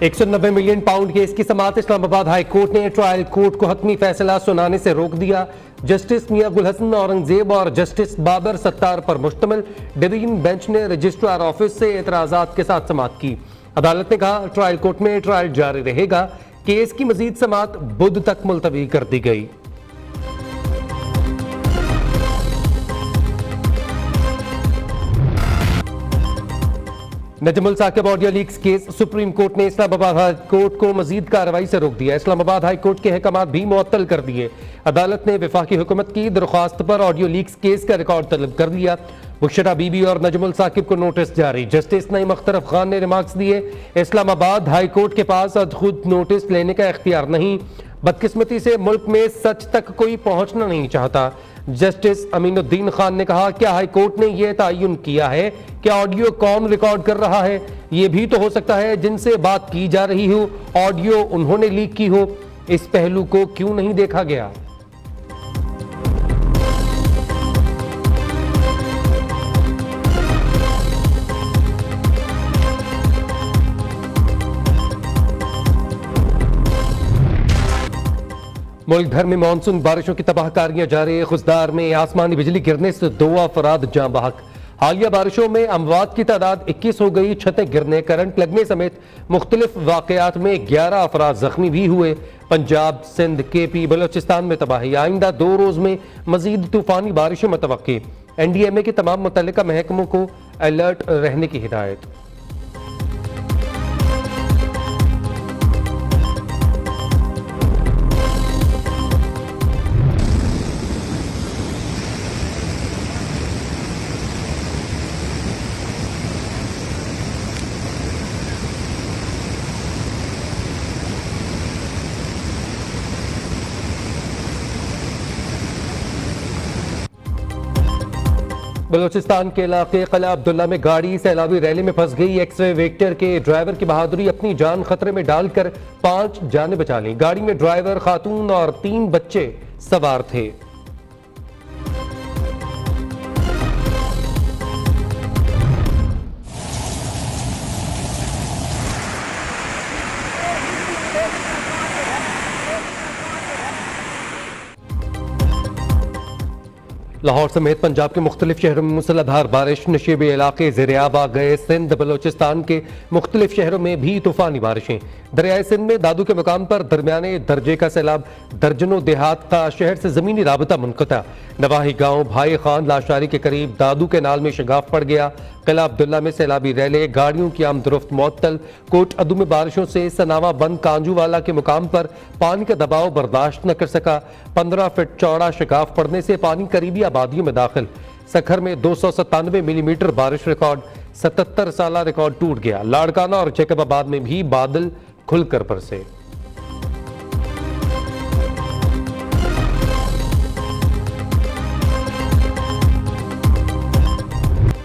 190 million pound case की समाअत Islamabad high court ने trial court को हतमी फैसला सुनाने से रोक दिया। जस्टिस मियां गुल हसन औरंगजेब और जस्टिस बाबर सत्तार पर मुश्तमिल डिवीजन बेंच ने रजिस्ट्रार ऑफिस से एतराजात के साथ समाअत की। अदालत ने कहा ट्रायल कोर्ट में ट्रायल जारी रहेगा। केस की मजीद समाअत बुध तक मुलतवी कर दी गई। Najmul Saqib audio leaks case supreme court ने इस्लामाबाद हाई कोर्ट को मजीद कार्रवाई से रोक दिया। इस्लामाबाद हाई कोर्ट के अहकाम भी मुअत्तल कर दिए। अदालत ने वफाकी हुकूमत की दरख्वास्त पर ऑडियो लीक्स केस का रिकॉर्ड तलब कर लिया। बुशरा बीबी और नजमुल साकिब को नोटिस जारी। जस्टिस नईम अख्तर खान ने रिमार्क्स दिए, इस्लामाबाद हाई कोर्ट के पास खुद नोटिस लेने का इख्तियार नहीं। बदकिस्मती से मुल्क में सच तक कोई पहुंचना नहीं चाहता। जस्टिस अमीनुद्दीन खान ने कहा, क्या हाई कोर्ट ने यह तयन किया है कि ऑडियो कौन रिकॉर्ड कर रहा है? यह भी तो हो सकता है जिनसे बात की जा रही हो ऑडियो उन्होंने लीक की हो। इस पहलू को क्यों नहीं देखा गया? मुल्क भर में मानसून बारिशों की तबाहकारियां जारी। खुशदार में आसमानी बिजली गिरने से 2 अफराद जाँ बहक। हालिया बारिशों में अमवात की तादाद 21 हो गई। छतें गिरने, करंट लगने समेत मुख्तलिफ वाकयात में 11 अफराद जख्मी भी हुए। पंजाब, सिंध, KP, बलोचिस्तान में तबाही। आइंदा 2 रोज में मजीद तूफानी बारिशें मुतवक्की। NDMA के तमाम मुतल्लिका महकमों को अलर्ट रहने की हिदायत। बलोचिस्तान के इलाके किला अब्दुल्ला में गाड़ी सैलाबी रैली में फंस गई। एक्सवे वेक्टर के ड्राइवर की बहादुरी, अपनी जान खतरे में डालकर 5 जानें बचा लीं। गाड़ी में ड्राइवर, खातून और 3 बच्चे सवार थे। लाहौर समेत पंजाब के मुख्तलिफ शहरों में मूसलाधार बारिश। नशीबी इलाके ज़ेर-ए-आब आ गए। सिंध, बलोचिस्तान के मुख्तलिफ शहरों में भी तूफानी बारिशें। दरियाए सिंध में दादू के मुकाम पर दरमियाने दर्जे का सैलाब। दर्जनों देहात का शहर से ज़मीनी राबता मुनक़ता। नवाही गांव भाई खान लाशारी के करीब दादू के नाल में शगाफ पड़ गया। किला अब्दुल्ला में सैलाबी रैले, गाड़ियों की आमदरफ्त मुअत्तल। कोट अदू में बारिशों से सनावा बंद कांजूवाला के मुकाम पर पानी का दबाव बर्दाश्त न कर सका। 15 फीट चौड़ा शगाफ पड़ने से पानी करीबी आबादियों में दाखिल। सखर में 297 मिलीमीटर बारिश रिकॉर्ड। 77 साल रिकॉर्ड टूट गया। लाड़काना और जैकबाबाद में भी बादल खुलकर बरसे।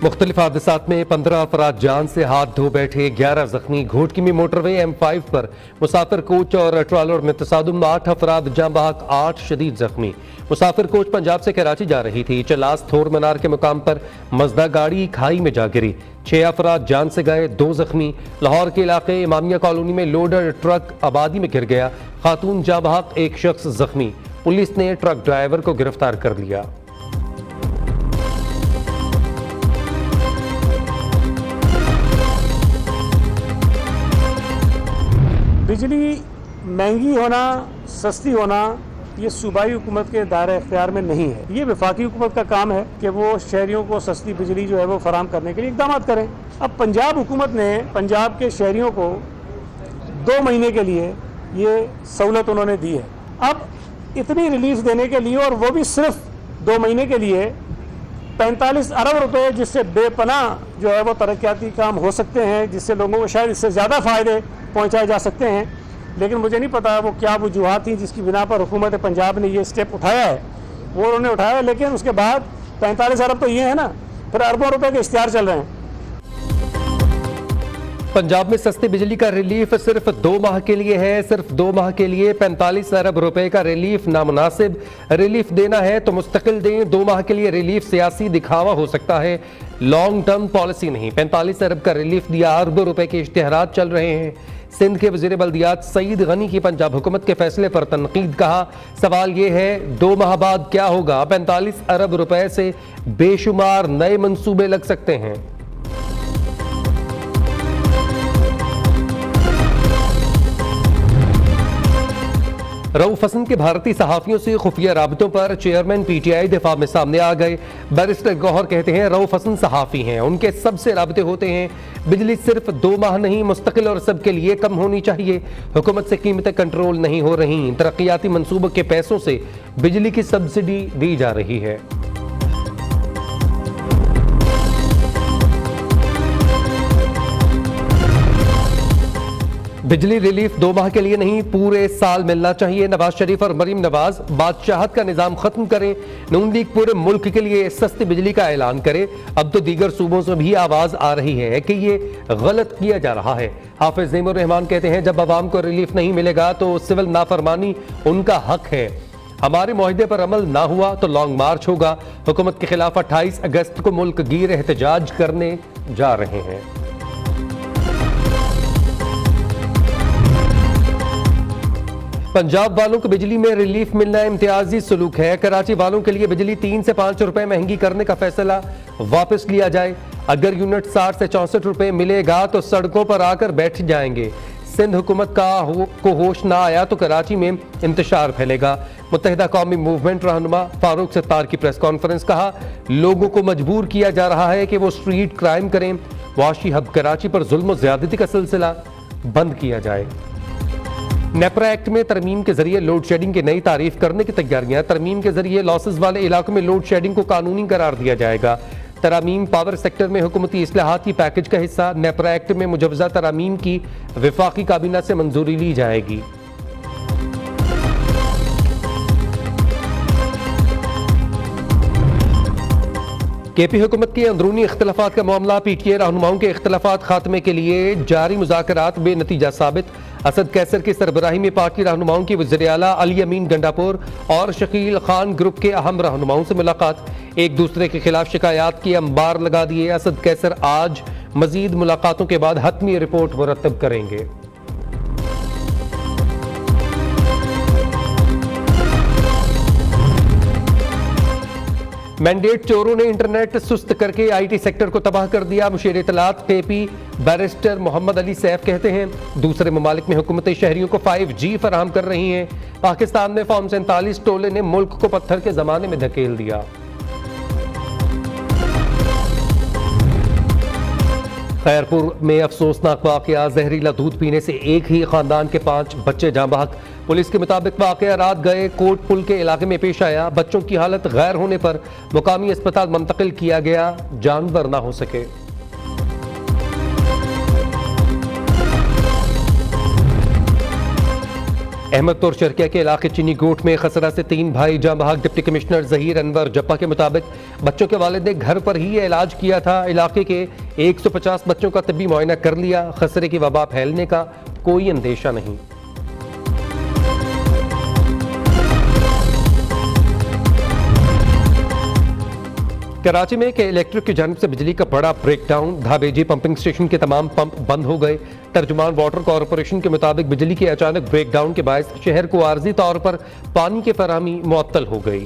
मुख्तलिफ हादसात में 15 अफराद जान से हाथ धो बैठे, 11 जख्मी। घोटकी में मोटरवे M5 पर मुसाफिर कोच और ट्रॉलर में तसादुम, 8 अफराद जाँ बहक, 8 शदीद जख्मी। मुसाफिर कोच पंजाब से कराची जा रही थी। चलास थोर मीनार के मुकाम पर मजदा गाड़ी खाई में जा गिरी। 6 अफराद जान से गए, 2 जख्मी। लाहौर के इलाके इमामिया कॉलोनी में लोडर ट्रक आबादी में गिर गया। खातून जाँ बहक, 1 शख्स जख्मी। पुलिस ने ट्रक ड्राइवर को गिरफ्तार कर लिया। बिजली महंगी होना, सस्ती होना, ये सूबाई हुकूमत के दायरे इख्तियार में नहीं है। ये वफाकी हुकूमत का काम है कि वो शहरियों को सस्ती बिजली जो है वो फराहम करने के लिए इक़दाम करें। अब पंजाब हुकूमत ने पंजाब के शहरियों को 2 महीने के लिए ये सहूलत उन्होंने दी है। अब इतनी रिलीफ देने के लिए, और वो भी सिर्फ 2 महीने के लिए, 45 अरब रुपए, जिससे बेपनाह जो है वो तरक्याती काम हो सकते हैं, जिससे लोगों को शायद इससे ज़्यादा फ़ायदे पहुंचाए जा सकते हैं। लेकिन मुझे नहीं पता वो क्या वजूहात थी जिसकी बिना पर हुकूमत पंजाब ने ये स्टेप उठाया है। वो उन्होंने उठाया, लेकिन उसके बाद 45 अरब तो ये है ना, फिर अरबों रुपए के इश्तिहार चल रहे हैं। पंजाब में सस्ती बिजली का रिलीफ सिर्फ 2 माह के लिए है। सिर्फ 2 माह के लिए 45 अरब रुपए का रिलीफ नामुनासिब। रिलीफ देना है तो मुस्तकिल दें। 2 माह के लिए रिलीफ सियासी दिखावा हो सकता है। लॉन्ग टर्म पॉलिसी नहीं। 45 अरब का रिलीफ दिया, अरबों रुपए के इश्तिहारात चल रहे हैं। सिंध के वजीर बल्दियात सईद गनी की पंजाब हुकूमत के फैसले पर तनकीद। कहा, सवाल यह है 2 माह बाद क्या होगा। 45 अरब रुपए से बेशुमार नए मंसूबे लग सकते हैं। रऊफ हसन के भारतीय सहाफियों से खुफिया राबतों पर चेयरमैन पीटीआई दिफा में सामने आ गए। बैरिस्टर गौहर कहते हैं रऊफ हसन सहाफी हैं, उनके सबसे राबते होते हैं। बिजली सिर्फ 2 माह नहीं, मुस्तकिल और सबके लिए कम होनी चाहिए। हुकूमत से कीमतें कंट्रोल नहीं हो रही। तरक्याती मंसूबों के पैसों से बिजली की सब्सिडी दी जा रही है। बिजली रिलीफ 2 माह के लिए नहीं, पूरे साल मिलना चाहिए। नवाज शरीफ और मरीम नवाज बादशाहत का निजाम खत्म करें। नून लीग पूरे मुल्क के लिए सस्ती बिजली का ऐलान करे। अब तो दीगर सूबों से भी आवाज आ रही है कि ये गलत किया जा रहा है। हाफिज ज़ैमुर रहमान कहते हैं जब अवाम को रिलीफ नहीं मिलेगा तो सिविल नाफरमानी उनका हक है। हमारे मुआहदे पर अमल ना हुआ तो लॉन्ग मार्च होगा। हुकूमत के खिलाफ 28 अगस्त को मुल्क गिर एहतजाज करने जा रहे हैं। पंजाब वालों को बिजली में रिलीफ मिलना इम्तियाजी सलूक है। कराची वालों के लिए बिजली 3 से 5 रुपए महंगी करने का फैसला वापस लिया जाए। अगर यूनिट 60 से 64 रुपए मिलेगा तो सड़कों पर आकर बैठ जाएंगे। सिंध हुकूमत को होश ना आया तो कराची में इंतशार फैलेगा। मुत्तहिदा कौमी मूवमेंट रहनुमा फारूक सत्तार की प्रेस कॉन्फ्रेंस। कहा, लोगों को मजबूर किया जा रहा है कि वो स्ट्रीट क्राइम करें। वाशी हब कराची पर जुल्म और ज्यादती का सिलसिला बंद किया जाए। नेपरा एक्ट में तरमीम के जरिए लोड शेडिंग की नई तारीफ करने की तैयारियां। तरमीम के जरिए लॉसेस वाले इलाकों में लोड शेडिंग को कानूनी करार दिया जाएगा। तरामीम पावर सेक्टर में हुकूमती इस्लाहात की पैकेज का हिस्सा। नेपरा एक्ट में मुजवजा तरामीम की विफाकी काबीना से मंजूरी ली जाएगी। केपी हुकूमत के अंदरूनी इख्तलाफात का मामला। पीटीआई रहनुमाओं के इख्तलाफात खात्मे के लिए जारी मुज़ाकरात बेनतीजा साबित। असद कैसर की सरबराही में पार्टी रहनुमाओं की वज़ीर आला अली अमीन गंडापुर और शकील खान ग्रुप के अहम रहनुमाओं से मुलाकात। एक दूसरे के खिलाफ शिकायत के अंबार लगा दिए। असद कैसर आज मजीद मुलाकातों के बाद हतमी रिपोर्ट मुरतब करेंगे। मैंडेट चोरों ने इंटरनेट सुस्त करके आईटी सेक्टर को तबाह कर दिया। मुशीर इत्तलात केपी बैरिस्टर मोहम्मद अली सैफ कहते हैं दूसरे ममालिक में हुकूमतें शहरियों को 5G फराहम कर रही हैं। पाकिस्तान में फॉर्म 47 टोले ने मुल्क को पत्थर के जमाने में धकेल दिया। खैरपुर में अफसोसनाक वाकया। जहरीला दूध पीने से एक ही खानदान के 5 बच्चे जाँ बहक। पुलिस के मुताबिक वाकया रात गए कोट पुल के इलाके में पेश आया। बच्चों की हालत गैर होने पर मुकामी अस्पताल मुंतकिल किया गया, जानवर ना हो सके। अहमदपुर शर्किया के इलाके चीनी गोट में खसरा से 3 भाई जाँ बहक। डिप्टी कमिश्नर जहीर अनवर जप्पा के मुताबिक बच्चों के वालिद ने घर पर ही इलाज किया था। इलाके के 150 बच्चों का तबी मुआयना कर लिया। खसरे की वबा फैलने का कोई अंदेशा नहीं। कराची में के इलेक्ट्रिक की जानिब से बिजली का बड़ा ब्रेकडाउन। धाबेजी पंपिंग स्टेशन के तमाम पंप बंद हो गए। तर्जुमान वाटर कॉरपोरेशन के मुताबिक बिजली के अचानक ब्रेकडाउन के बायस शहर को आर्जी तौर पर पानी की फराहमी मुअत्तल हो गई।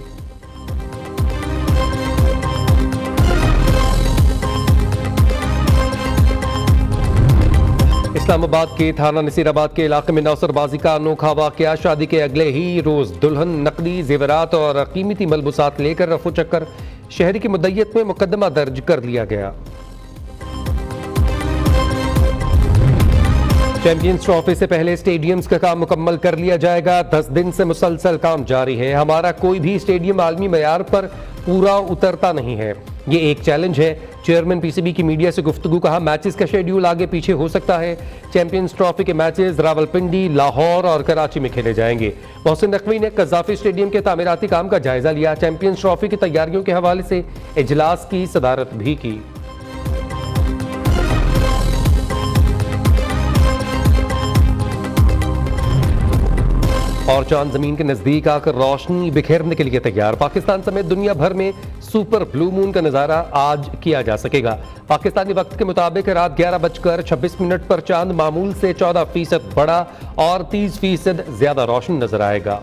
इस्लामाबाद के थाना नसीराबाद के इलाके में नौसरबाजी का अनोखा वाकया। शादी के अगले ही रोज दुल्हन नकदी जेवरात और कीमती मलबूसात लेकर रफू चक्कर। शहरी की मुद्दत में मुकदमा दर्ज कर लिया गया। चैंपियंस ट्रॉफी से पहले स्टेडियम्स का काम मुकम्मल कर लिया जाएगा। 10 दिन से मुसलसल काम जारी है। हमारा कोई भी स्टेडियम आलमी मयार पर पूरा उतरता नहीं है, ये एक चैलेंज है। चेयरमैन पीसीबी की मीडिया से गुफ्तगू। कहा, मैचेस का शेड्यूल आगे पीछे हो सकता है। चैंपियंस ट्रॉफी के मैचेस रावलपिंडी, लाहौर और कराची में खेले जाएंगे। मोहसिन नकवी ने कज़ाफी स्टेडियम के तामीराती काम का जायजा लिया। चैंपियंस ट्रॉफी की तैयारियों के हवाले से इजलास की सदारत भी की। और और चांद जमीन के नजदीक आकर रोशनी बिखेरने के लिए तैयार। पाकिस्तान समेत दुनिया भर में सुपर ब्लू मून का नजारा आज किया जा सकेगा। पाकिस्तानी वक्त के मुताबिक रात 11:26 पर चांद मामूल से 14% बड़ा और 30% ज्यादा रोशन नजर आएगा।